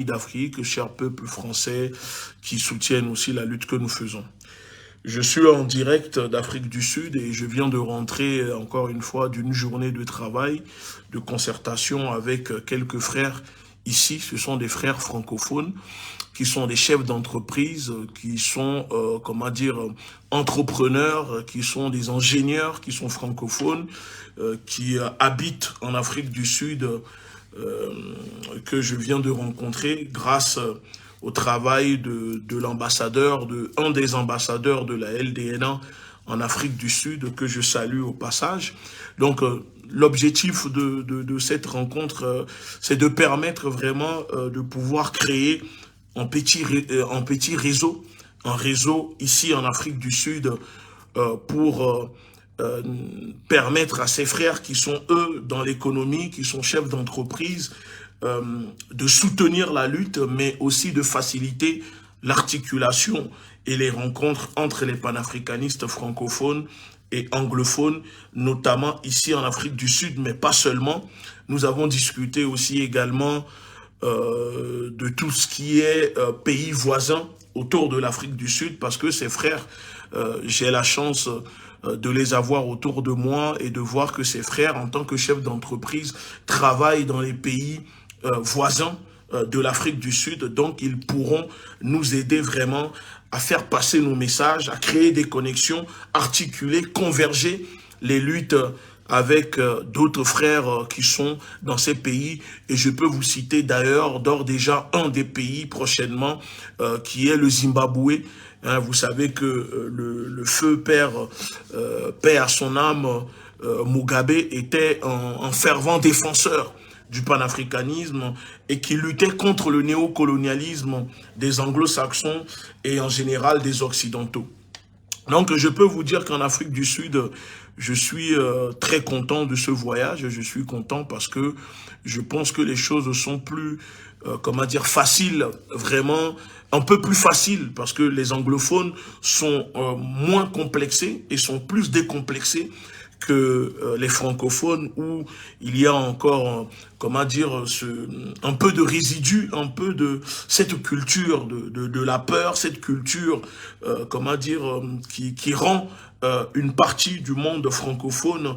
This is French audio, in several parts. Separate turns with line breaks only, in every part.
d'Afrique, chers peuples français qui soutiennent aussi la lutte que nous faisons. Je suis en direct d'Afrique du Sud et je viens de rentrer encore une fois d'une journée de travail, de concertation avec quelques frères ici. Ce sont des frères francophones qui sont des chefs d'entreprise, qui sont, entrepreneurs, qui sont des ingénieurs, qui sont francophones, qui habitent en Afrique du Sud, que je viens de rencontrer grâce au travail de l'ambassadeur, un des ambassadeurs de la LDNA en Afrique du Sud, que je salue au passage. Donc, l'objectif de cette rencontre, c'est de permettre vraiment de pouvoir créer un petit réseau, un réseau ici en Afrique du Sud pour permettre à ces frères qui sont, eux, dans l'économie, qui sont chefs d'entreprise, de soutenir la lutte, mais aussi de faciliter l'articulation et les rencontres entre les panafricanistes francophones et anglophones, notamment ici en Afrique du Sud, mais pas seulement. Nous avons discuté aussi également de tout ce qui est pays voisins autour de l'Afrique du Sud, parce que ces frères, j'ai la chance de les avoir autour de moi et de voir que ces frères, en tant que chefs d'entreprise, travaillent dans les pays voisins de l'Afrique du Sud. Donc, ils pourront nous aider vraiment à faire passer nos messages, à créer des connexions, articuler, converger les luttes avec d'autres frères qui sont dans ces pays. Et je peux vous citer d'ailleurs d'ores déjà un des pays prochainement qui est le Zimbabwe. Hein, vous savez que le feu père à son âme, Mugabe était un fervent défenseur du panafricanisme et qui luttait contre le néocolonialisme des anglo-saxons et en général des occidentaux. Donc je peux vous dire qu'en Afrique du Sud, je suis très content de ce voyage. Je suis content parce que je pense que les choses sont plus, faciles, vraiment un peu plus faciles, parce que les anglophones sont moins complexés et sont plus décomplexés que les francophones, où il y a encore, un peu de résidus, un peu de cette culture de la peur, cette culture, qui rend une partie du monde francophone,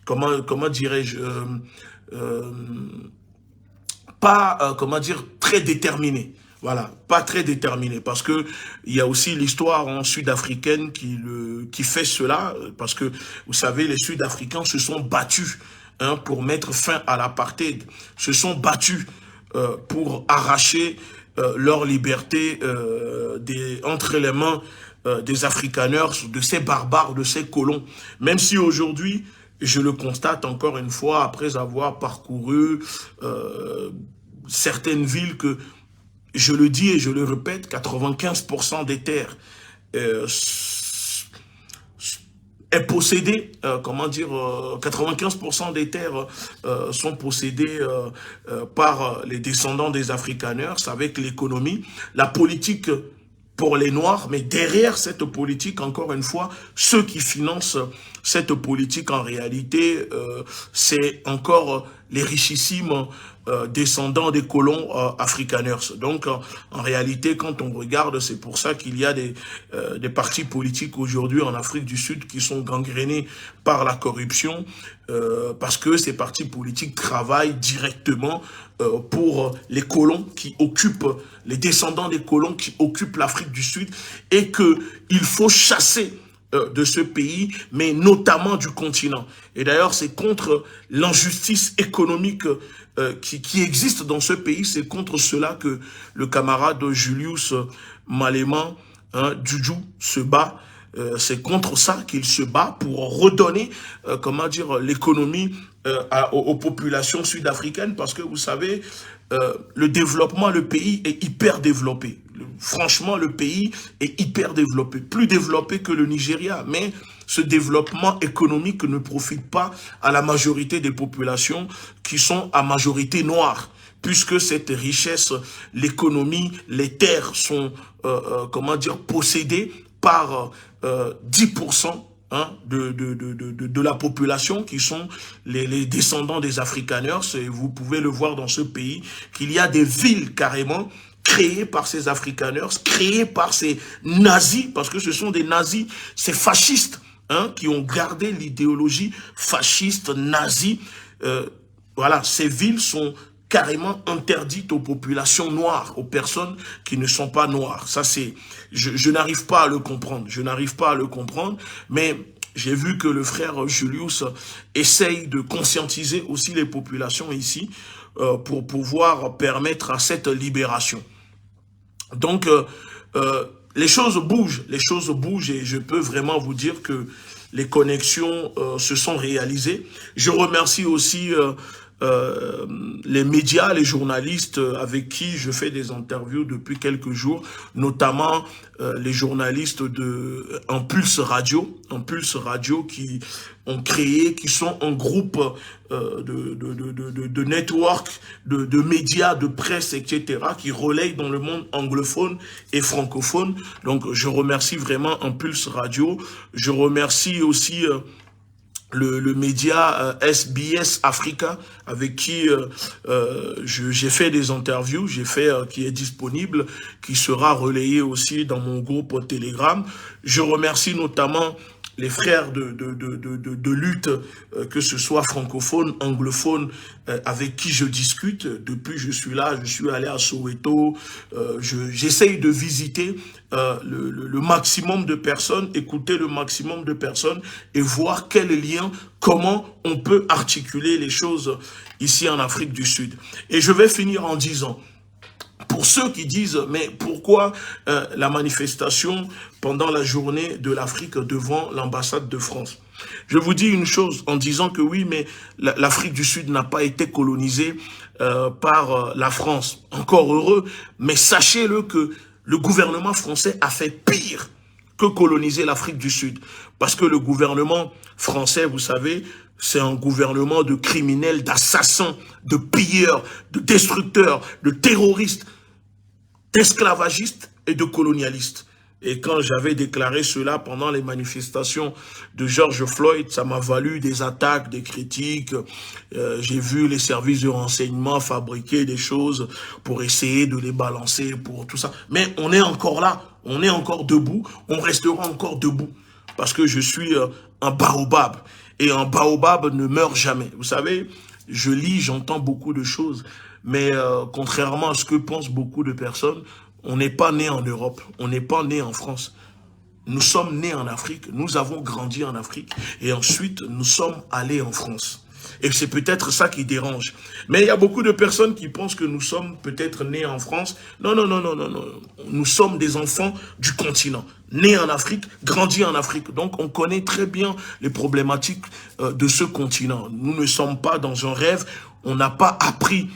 comment dirais-je, pas, très déterminé. Voilà, pas très déterminé, parce que il y a aussi l'histoire sud-africaine qui fait cela, parce que, vous savez, les Sud-Africains se sont battus pour mettre fin à l'apartheid, se sont battus pour arracher leur liberté entre les mains des Afrikaners, de ces barbares, de ces colons. Même si aujourd'hui, je le constate encore une fois, après avoir parcouru certaines villes, que je le dis et je le répète, 95% des terres est possédée, 95% des terres sont possédées par les descendants des Afrikaners, avec l'économie, la politique pour les Noirs, mais derrière cette politique, encore une fois, ceux qui financent cette politique, en réalité, c'est encore les richissimes descendants des colons afrikaners. Donc, en réalité, quand on regarde, c'est pour ça qu'il y a des partis politiques aujourd'hui en Afrique du Sud qui sont gangrénés par la corruption, parce que ces partis politiques travaillent directement pour les colons qui occupent, les descendants des colons qui occupent l'Afrique du Sud, et qu'il faut chasser de ce pays, mais notamment du continent. Et d'ailleurs, c'est contre l'injustice économique qui existe dans ce pays, c'est contre cela que le camarade Julius Malema, Juju, se bat. C'est contre ça qu'il se bat, pour redonner, l'économie aux populations sud-africaines, parce que vous savez, le développement, le pays est hyper développé. Franchement, le pays est hyper développé, plus développé que le Nigeria, mais ce développement économique ne profite pas à la majorité des populations qui sont à majorité noire, puisque cette richesse, l'économie, les terres sont, possédées par 10% hein, de la population qui sont les descendants des Afrikaners. Et vous pouvez le voir dans ce pays, qu'il y a des villes carrément créées par ces Afrikaners, créées par ces nazis, parce que ce sont des nazis, ces fascistes, hein, qui ont gardé l'idéologie fasciste, nazie. Voilà, ces villes sont carrément interdites aux populations noires, aux personnes qui ne sont pas noires. Ça, c'est, je n'arrive pas à le comprendre. Je n'arrive pas à le comprendre, mais j'ai vu que le frère Julius essaye de conscientiser aussi les populations ici pour pouvoir permettre à cette libération. Donc, les choses bougent et je peux vraiment vous dire que les connexions se sont réalisées. Je remercie aussi les médias, les journalistes avec qui je fais des interviews depuis quelques jours, notamment les journalistes de Impulse Radio qui ont créé, qui sont un groupe de network, de médias, de presse, etc., qui relayent dans le monde anglophone et francophone. Donc je remercie vraiment Impulse Radio. Je remercie aussi le média SBS Africa, avec qui j'ai fait des interviews, qui est disponible, qui sera relayé aussi dans mon groupe Telegram. Je remercie notamment les frères de lutte, que ce soit francophone, anglophone, avec qui je discute. Depuis je suis là, je suis allé à Soweto, j'essaye de visiter le maximum de personnes, écouter le maximum de personnes et voir quel lien, comment on peut articuler les choses ici en Afrique du Sud. Et je vais finir en disant, pour ceux qui disent, mais pourquoi la manifestation pendant la journée de l'Afrique devant l'ambassade de France? Je vous dis une chose en disant que oui, mais l'Afrique du Sud n'a pas été colonisée par la France. Encore heureux, mais sachez-le que le gouvernement français a fait pire que coloniser l'Afrique du Sud. Parce que le gouvernement français, vous savez, c'est un gouvernement de criminels, d'assassins, de pilleurs, de destructeurs, de terroristes, d'esclavagistes et de colonialistes. Et quand j'avais déclaré cela pendant les manifestations de George Floyd, ça m'a valu des attaques, des critiques. J'ai vu les services de renseignement fabriquer des choses pour essayer de les balancer, pour tout ça. Mais on est encore là, on est encore debout, on restera encore debout. Parce que je suis un baobab. Et un baobab ne meurt jamais. Vous savez, je lis, j'entends beaucoup de choses. Mais contrairement à ce que pensent beaucoup de personnes, on n'est pas né en Europe, on n'est pas né en France. Nous sommes nés en Afrique, nous avons grandi en Afrique et ensuite nous sommes allés en France. Et c'est peut-être ça qui dérange. Mais il y a beaucoup de personnes qui pensent que nous sommes peut-être nés en France. Non, non, non, non, non, non. Nous sommes des enfants du continent. Nés en Afrique, grandis en Afrique. Donc on connaît très bien les problématiques de ce continent. Nous ne sommes pas dans un rêve, on n'a pas appris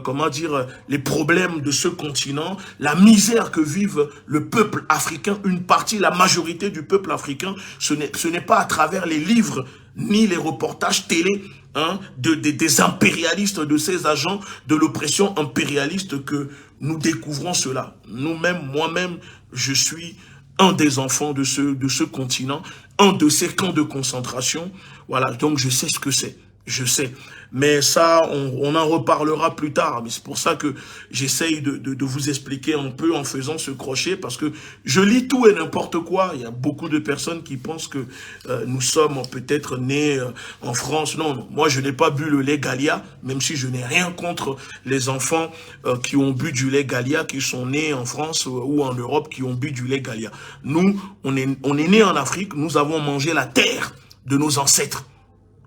comment dire, les problèmes de ce continent, la misère que vivent le peuple africain, une partie, la majorité du peuple africain, ce n'est pas à travers les livres ni les reportages télé hein, des impérialistes, de ces agents de l'oppression impérialiste que nous découvrons cela. Nous-mêmes, moi-même, je suis un des enfants de ce continent, un de ces camps de concentration. Voilà, donc je sais ce que c'est. Je sais, mais ça, on en reparlera plus tard. Mais c'est pour ça que j'essaye de vous expliquer un peu en faisant ce crochet, parce que je lis tout et n'importe quoi. Il y a beaucoup de personnes qui pensent que nous sommes peut-être nés en France. Non, non, moi je n'ai pas bu le lait Galia, même si je n'ai rien contre les enfants qui ont bu du lait Galia, qui sont nés en France ou en Europe, qui ont bu du lait Galia. Nous, on est nés en Afrique, nous avons mangé la terre de nos ancêtres.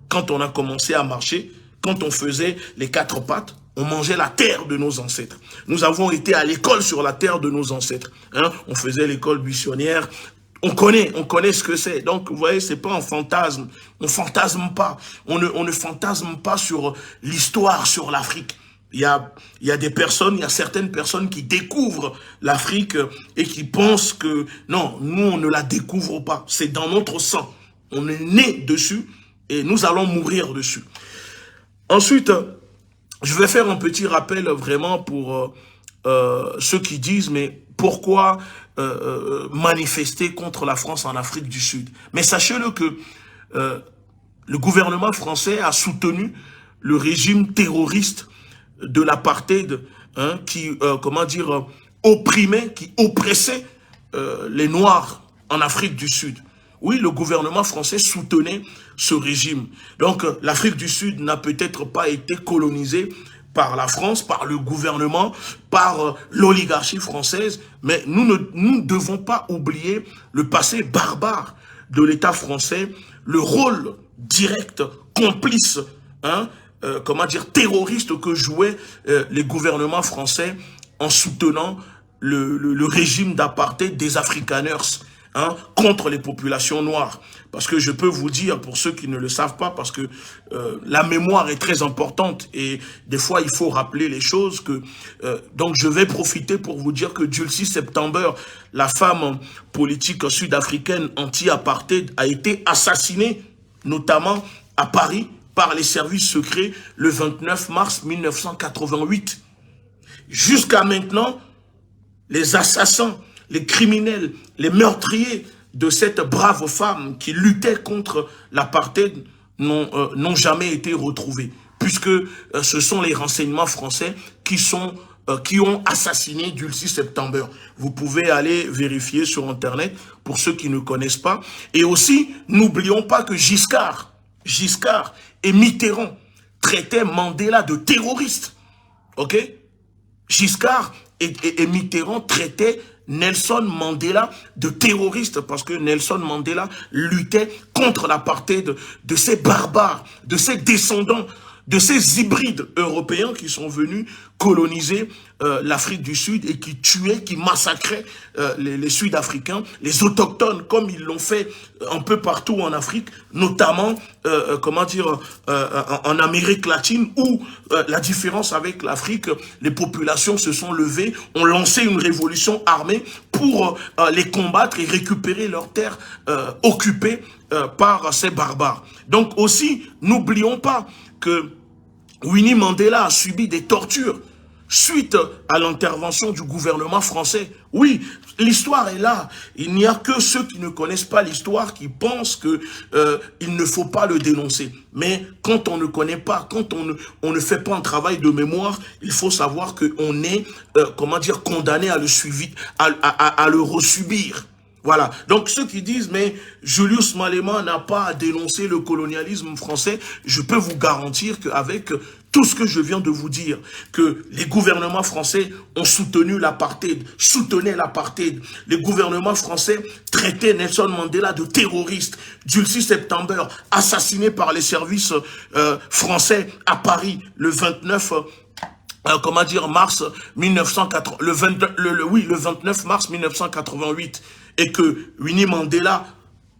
Quand on a commencé à marcher, quand on faisait les 4 pattes, on mangeait la terre de nos ancêtres. Nous avons été à l'école sur la terre de nos ancêtres. Hein? On faisait l'école buissonnière. On connaît ce que c'est. Donc, vous voyez, c'est pas un fantasme. On fantasme pas. On ne fantasme pas sur l'histoire, sur l'Afrique. Il y a des personnes, il y a certaines personnes qui découvrent l'Afrique et qui pensent que non, nous, on ne la découvre pas. C'est dans notre sang. On est né dessus. Et nous allons mourir dessus. Ensuite, je vais faire un petit rappel vraiment pour ceux qui disent, mais pourquoi manifester contre la France en Afrique du Sud. Mais sachez-le que le gouvernement français a soutenu le régime terroriste de l'apartheid, hein, qui, opprimait, qui oppressait les Noirs en Afrique du Sud. Oui, le gouvernement français soutenait ce régime. Donc, l'Afrique du Sud n'a peut-être pas été colonisée par la France, par le gouvernement, par l'oligarchie française, mais nous ne devons pas oublier le passé barbare de l'État français, le rôle direct, complice, hein, terroriste que jouaient les gouvernements français en soutenant le régime d'apartheid des Afrikaners, hein, contre les populations noires. Parce que je peux vous dire, pour ceux qui ne le savent pas, parce que la mémoire est très importante et des fois il faut rappeler les choses, que donc je vais profiter pour vous dire que Dulcie September, la femme politique sud-africaine anti-apartheid, a été assassinée, notamment à Paris, par les services secrets le 29 mars 1988. Jusqu'à maintenant, les assassins, les criminels, les meurtriers de cette brave femme qui luttait contre l'apartheid n'ont jamais été retrouvés, puisque ce sont les renseignements français qui ont assassiné Dulcie September. Vous pouvez aller vérifier sur Internet pour ceux qui ne connaissent pas. Et aussi, n'oublions pas que Giscard et Mitterrand traitaient Mandela de terroriste. Ok? Giscard et Mitterrand traitaient Nelson Mandela de terroriste, parce que Nelson Mandela luttait contre l'apartheid de ces barbares, de ces descendants, de ces hybrides européens qui sont venus coloniser l'Afrique du Sud et qui tuaient, qui massacraient les Sud-Africains, les autochtones, comme ils l'ont fait un peu partout en Afrique, notamment en Amérique latine, où la différence avec l'Afrique, les populations se sont levées, ont lancé une révolution armée pour les combattre et récupérer leurs terres occupées par ces barbares. Donc aussi, n'oublions pas que Winnie Mandela a subi des tortures suite à l'intervention du gouvernement français. Oui, l'histoire est là. Il n'y a que ceux qui ne connaissent pas l'histoire qui pensent que il ne faut pas le dénoncer. Mais quand on ne connaît pas, quand on ne fait pas un travail de mémoire, il faut savoir qu'on est, condamné à le suivre, à le resubir. Voilà. Donc, ceux qui disent, mais Julius Malema n'a pas dénoncé le colonialisme français, je peux vous garantir qu'avec tout ce que je viens de vous dire, que les gouvernements français ont soutenu l'apartheid, soutenaient l'apartheid. Les gouvernements français traitaient Nelson Mandela de terroriste. Dulcie September, assassiné par les services français à Paris le 29 mars 1980, le 29 mars 1988, et que Winnie Mandela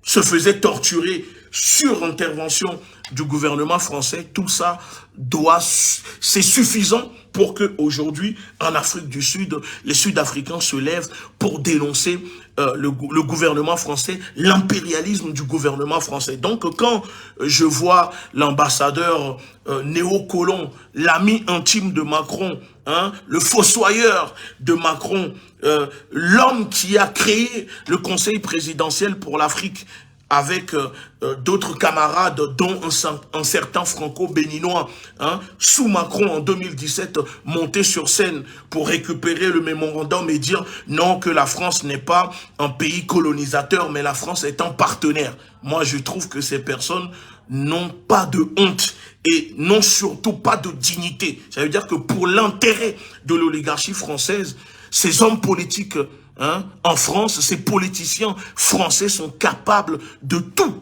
se faisait torturer sur intervention du gouvernement français, tout ça c'est suffisant pour que aujourd'hui, en Afrique du Sud, les Sud-Africains se lèvent pour dénoncer le gouvernement français, l'impérialisme du gouvernement français. Donc, quand je vois l'ambassadeur néocolon, l'ami intime de Macron, hein, le fossoyeur de Macron, l'homme qui a créé le Conseil présidentiel pour l'Afrique, avec d'autres camarades, dont un certain franco-béninois, hein, sous Macron en 2017, monté sur scène pour récupérer le mémorandum et dire non, que la France n'est pas un pays colonisateur, mais la France est un partenaire. Moi, je trouve que ces personnes n'ont pas de honte et n'ont surtout pas de dignité. Ça veut dire que pour l'intérêt de l'oligarchie française, ces hommes politiques, hein, en France, ces politiciens français sont capables de tout,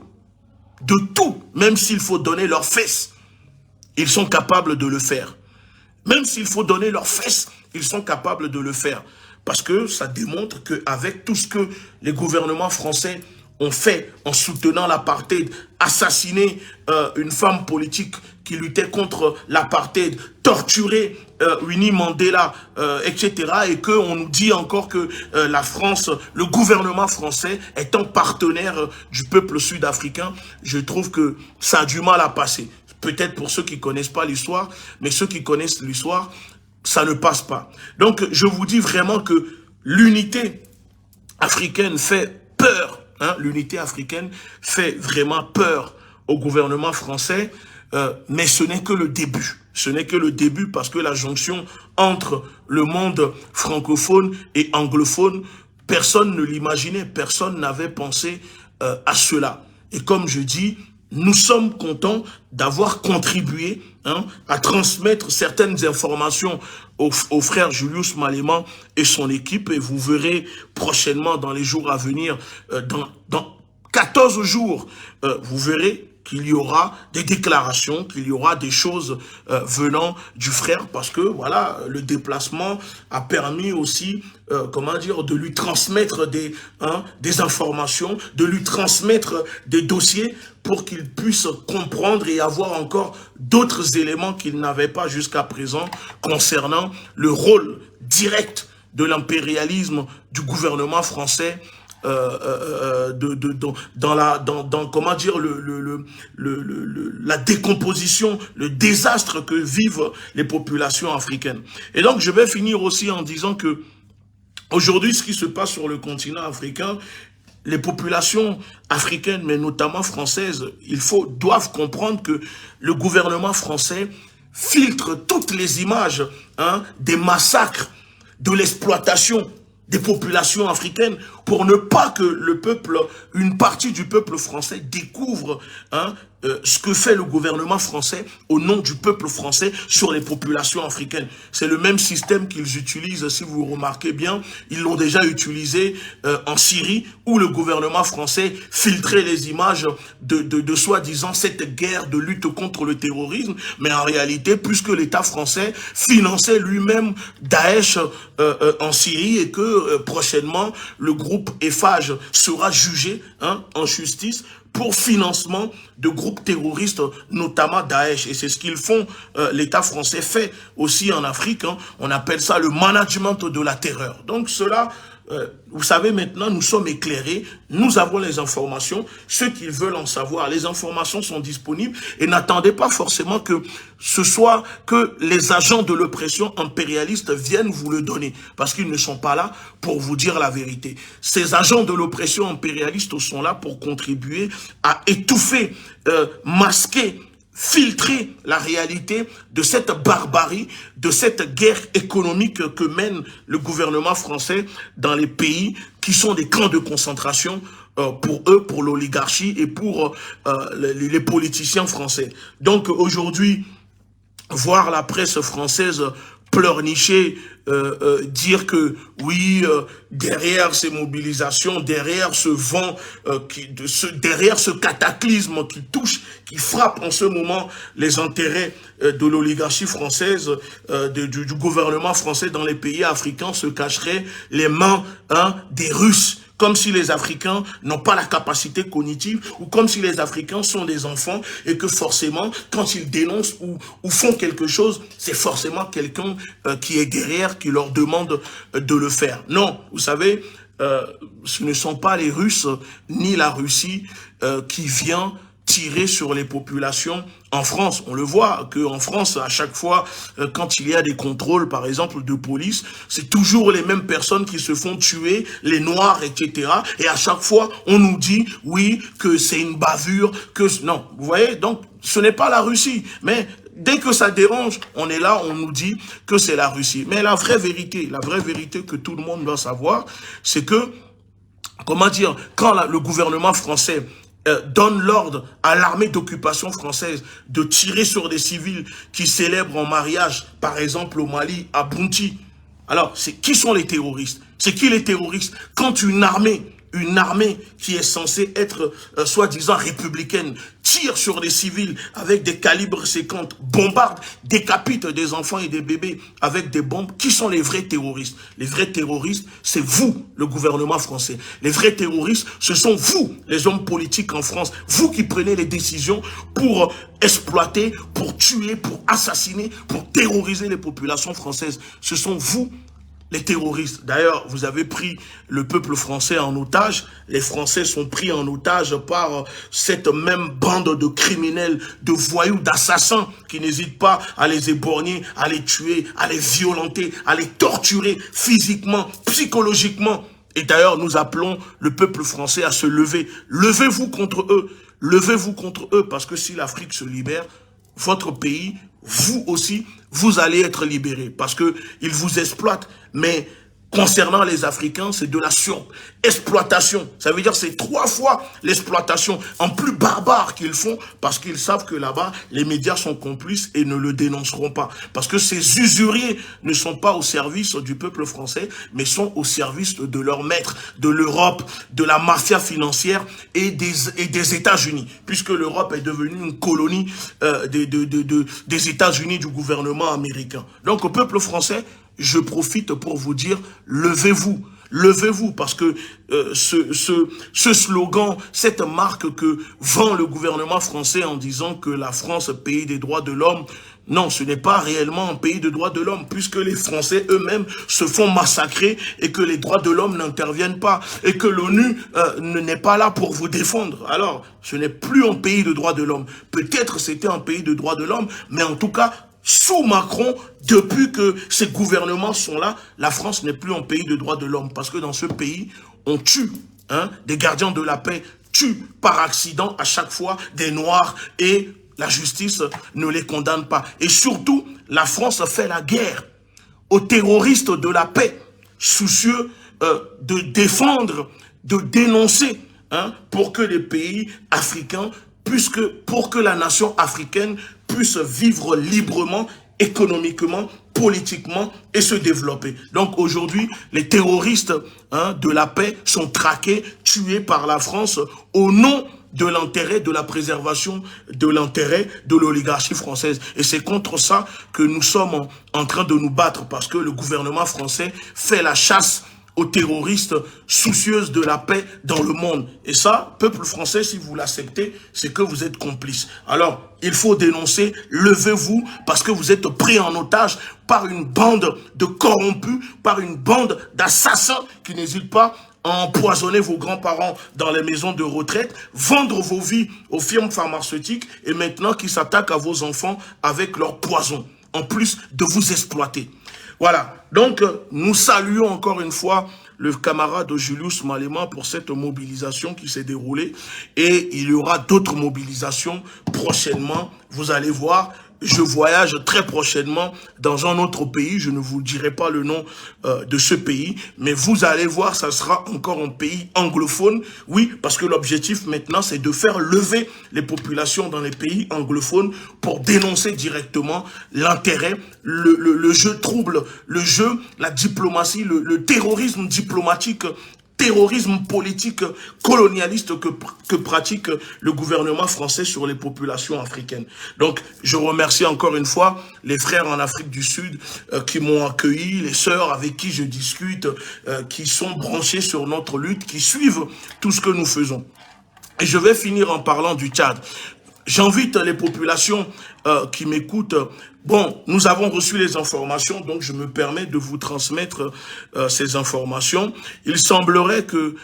même s'il faut donner leurs fesses, ils sont capables de le faire. Même s'il faut donner leurs fesses, ils sont capables de le faire. Parce que ça démontre qu'avec tout ce que les gouvernements français ont fait en soutenant l'apartheid, assassiner une femme politique qui luttait contre l'apartheid, torturer Winnie Mandela, etc. Et qu'on nous dit encore que la France, le gouvernement français est un partenaire du peuple sud-africain. Je trouve que ça a du mal à passer. Peut-être pour ceux qui ne connaissent pas l'histoire, mais ceux qui connaissent l'histoire, ça ne passe pas. Donc je vous dis vraiment que l'unité africaine fait peur, hein, l'unité africaine fait vraiment peur au gouvernement français, mais ce n'est que le début. Ce n'est que le début parce que la jonction entre le monde francophone et anglophone, personne ne l'imaginait, personne n'avait pensé à cela. Et comme je dis, nous sommes contents d'avoir contribué, hein, à transmettre certaines informations au frère Julius Malema et son équipe. Et vous verrez prochainement, dans les jours à venir, dans 14 jours, vous verrez qu'il y aura des déclarations, qu'il y aura des choses venant du frère, parce que voilà, le déplacement a permis aussi, comment dire, de lui transmettre des informations, de lui transmettre des dossiers pour qu'il puisse comprendre et avoir encore d'autres éléments qu'il n'avait pas jusqu'à présent concernant le rôle direct de l'impérialisme du gouvernement français comment dire, la décomposition, le désastre que vivent les populations africaines. Et donc je vais finir aussi en disant que aujourd'hui, ce qui se passe sur le continent africain, les populations africaines, mais notamment françaises, doivent comprendre que le gouvernement français filtre toutes les images, hein, des massacres, de l'exploitation des populations africaines, pour ne pas que le peuple, une partie du peuple français découvre, hein, ce que fait le gouvernement français au nom du peuple français sur les populations africaines. C'est le même système qu'ils utilisent, si vous remarquez bien, ils l'ont déjà utilisé en Syrie, où le gouvernement français filtrait les images de soi-disant cette guerre de lutte contre le terrorisme, mais en réalité, puisque l'État français finançait lui-même Daesh en Syrie, et que prochainement, le groupe Eiffage sera jugé, hein, en justice pour financement de groupes terroristes, notamment Daesh. Et c'est ce qu'ils font, l'État français fait aussi en Afrique, hein. On appelle ça le management de la terreur. Donc cela, vous savez, maintenant, nous sommes éclairés, nous avons les informations, ceux qui veulent en savoir, les informations sont disponibles, et n'attendez pas forcément que ce soit que les agents de l'oppression impérialiste viennent vous le donner, parce qu'ils ne sont pas là pour vous dire la vérité. Ces agents de l'oppression impérialiste sont là pour contribuer à étouffer, masquer, filtrer la réalité de cette barbarie, de cette guerre économique que mène le gouvernement français dans les pays qui sont des camps de concentration pour eux, pour l'oligarchie et pour les politiciens français. Donc aujourd'hui, voir la presse française pleurnicher, dire que oui, derrière ces mobilisations, derrière ce vent, derrière ce cataclysme qui touche, qui frappe en ce moment les intérêts de l'oligarchie française, du gouvernement français dans les pays africains, se cacheraient les mains, hein, des Russes. Comme si les Africains n'ont pas la capacité cognitive, ou comme si les Africains sont des enfants et que forcément, quand ils dénoncent ou font quelque chose, c'est forcément quelqu'un qui est derrière, qui leur demande de le faire. Non, vous savez, ce ne sont pas les Russes ni la Russie qui vient tirer sur les populations en France. On le voit qu'en France, à chaque fois, quand il y a des contrôles, par exemple, de police, c'est toujours les mêmes personnes qui se font tuer, les Noirs, etc. Et à chaque fois, on nous dit, oui, que c'est une bavure, que... Non, vous voyez, donc, ce n'est pas la Russie. Mais dès que ça dérange, on est là, on nous dit que c'est la Russie. Mais la vraie vérité que tout le monde doit savoir, c'est que, comment dire, quand le gouvernement français donne l'ordre à l'armée d'occupation française de tirer sur des civils qui célèbrent en mariage, par exemple au Mali, à Bounti. Alors, qui sont les terroristes? C'est qui les terroristes? Quand une armée qui est censée être soi-disant républicaine tire sur des civils avec des calibres 50, bombarde, décapite des enfants et des bébés avec des bombes, qui sont les vrais terroristes? Les vrais terroristes, c'est vous, le gouvernement français. Les vrais terroristes, ce sont vous, les hommes politiques en France. Vous qui prenez les décisions pour exploiter, pour tuer, pour assassiner, pour terroriser les populations françaises. Ce sont vous, les terroristes. D'ailleurs, vous avez pris le peuple français en otage. Les Français sont pris en otage par cette même bande de criminels, de voyous, d'assassins qui n'hésitent pas à les éborgner, à les tuer, à les violenter, à les torturer physiquement, psychologiquement. Et d'ailleurs, nous appelons le peuple français à se lever. Levez-vous contre eux. Levez-vous contre eux, parce que si l'Afrique se libère, votre pays, vous aussi, vous allez être libérés. Parce qu'ils vous exploitent. Mais concernant les Africains, c'est de la surexploitation. Ça veut dire que c'est 3 fois l'exploitation en plus barbare qu'ils font, parce qu'ils savent que là-bas, les médias sont complices et ne le dénonceront pas. Parce que ces usuriers ne sont pas au service du peuple français, mais sont au service de leur maître, de l'Europe, de la mafia financière et des États-Unis. Puisque l'Europe est devenue une colonie des États-Unis, du gouvernement américain. Donc au peuple français, je profite pour vous dire, levez-vous. Levez-vous, parce que ce slogan, cette marque que vend le gouvernement français en disant que la France, pays des droits de l'homme, non, ce n'est pas réellement un pays de droits de l'homme, puisque les Français eux-mêmes se font massacrer et que les droits de l'homme n'interviennent pas, et que l'ONU n'est pas là pour vous défendre. Alors, ce n'est plus un pays de droits de l'homme. Peut-être c'était un pays de droits de l'homme, mais en tout cas, sous Macron, depuis que ces gouvernements sont là, la France n'est plus un pays de droits de l'homme. Parce que dans ce pays, on tue des gardiens de la paix, tuent par accident à chaque fois des Noirs et la justice ne les condamne pas. Et surtout, la France fait la guerre aux terroristes de la paix, soucieux de défendre, de dénoncer, pour que les pays africains, pour que la nation africaine puisse vivre librement, économiquement, politiquement et se développer. Donc aujourd'hui, les terroristes de la paix sont traqués, tués par la France au nom de l'intérêt, de la préservation de l'intérêt de l'oligarchie française. Et c'est contre ça que nous sommes en train de nous battre, parce que le gouvernement français fait la chasse aux terroristes soucieuses de la paix dans le monde. Et ça, peuple français, si vous l'acceptez, c'est que vous êtes complice. Alors, il faut dénoncer, levez-vous, parce que vous êtes pris en otage par une bande de corrompus, par une bande d'assassins qui n'hésitent pas à empoisonner vos grands-parents dans les maisons de retraite, vendre vos vies aux firmes pharmaceutiques et maintenant qui s'attaquent à vos enfants avec leur poison, en plus de vous exploiter. Voilà, donc nous saluons encore une fois le camarade Julius Malema pour cette mobilisation qui s'est déroulée et il y aura d'autres mobilisations prochainement, vous allez voir. Je voyage très prochainement dans un autre pays, je ne vous dirai pas le nom de ce pays, mais vous allez voir, ça sera encore un pays anglophone. Oui, parce que l'objectif maintenant, c'est de faire lever les populations dans les pays anglophones pour dénoncer directement l'intérêt, le jeu trouble, le jeu, la diplomatie, le terrorisme diplomatique, terrorisme politique colonialiste que pratique le gouvernement français sur les populations africaines. Donc, je remercie encore une fois les frères en Afrique du Sud qui m'ont accueilli, les sœurs avec qui je discute, qui sont branchés sur notre lutte, qui suivent tout ce que nous faisons. Et je vais finir en parlant du Tchad. J'invite les populations qui m'écoutent. Bon, nous avons reçu les informations, donc je me permets de vous transmettre ces informations. Il semblerait que,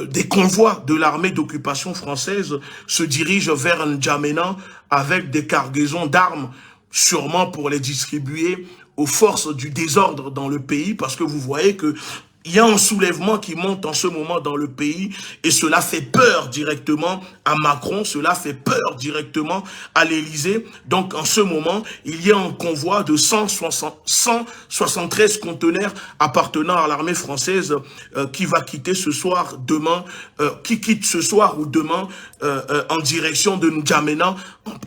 des convois de l'armée d'occupation française se dirigent vers N'Djamena avec des cargaisons d'armes, sûrement pour les distribuer aux forces du désordre dans le pays, parce que vous voyez que il y a un soulèvement qui monte en ce moment dans le pays et cela fait peur directement à Macron, cela fait peur directement à l'Élysée. Donc en ce moment, il y a un convoi de 173 conteneurs appartenant à l'armée française qui va quitter ce soir, demain, qui quitte ce soir ou demain en direction de N'Djamena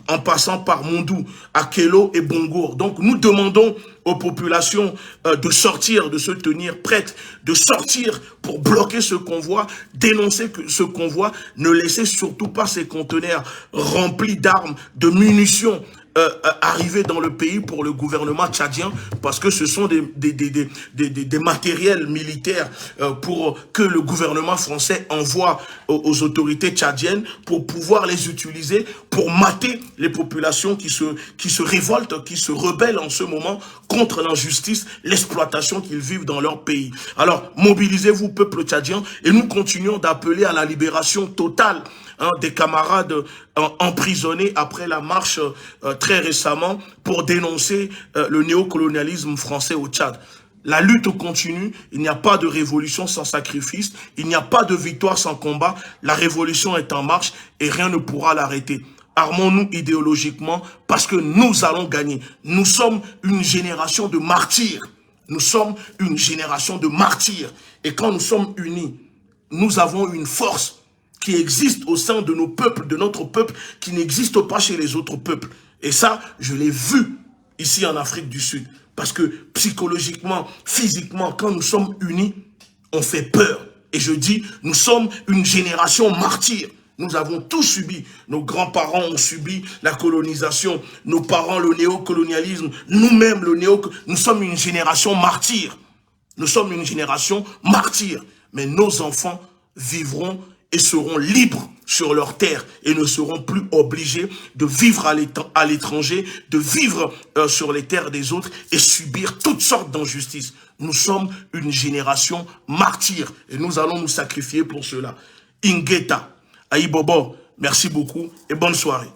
en passant par Mondou, Akelo et Bongour. Donc nous demandons aux populations de sortir, de se tenir prêtes, de sortir pour bloquer ce convoi, dénoncer ce convoi, ne laissez surtout pas ces conteneurs remplis d'armes, de munitions, arriver dans le pays pour le gouvernement tchadien, parce que ce sont des matériels militaires pour que le gouvernement français envoie aux autorités tchadiennes pour pouvoir les utiliser pour mater les populations qui se révoltent, qui se rebellent en ce moment contre l'injustice, l'exploitation qu'ils vivent dans leur pays. Alors, mobilisez-vous, peuple tchadien, et nous continuons d'appeler à la libération totale des camarades emprisonnés après la marche très récemment pour dénoncer le néocolonialisme français au Tchad. La lutte continue, il n'y a pas de révolution sans sacrifice, il n'y a pas de victoire sans combat, la révolution est en marche et rien ne pourra l'arrêter. Armons-nous idéologiquement parce que nous allons gagner. Nous sommes une génération de martyrs. Nous sommes une génération de martyrs. Et quand nous sommes unis, nous avons une force qui existe au sein de nos peuples, de notre peuple, qui n'existe pas chez les autres peuples. Et ça, je l'ai vu ici en Afrique du Sud. Parce que psychologiquement, physiquement, quand nous sommes unis, on fait peur. Et je dis, nous sommes une génération martyre. Nous avons tout subi. Nos grands-parents ont subi la colonisation. Nos parents, le néocolonialisme. Nous-mêmes, nous sommes une génération martyre. Nous sommes une génération martyre. Mais nos enfants vivront et seront libres sur leur terre et ne seront plus obligés de vivre à l'étranger, de vivre sur les terres des autres et subir toutes sortes d'injustices. Nous sommes une génération martyre et nous allons nous sacrifier pour cela. Ingeta, Aïbobo, merci beaucoup et bonne soirée.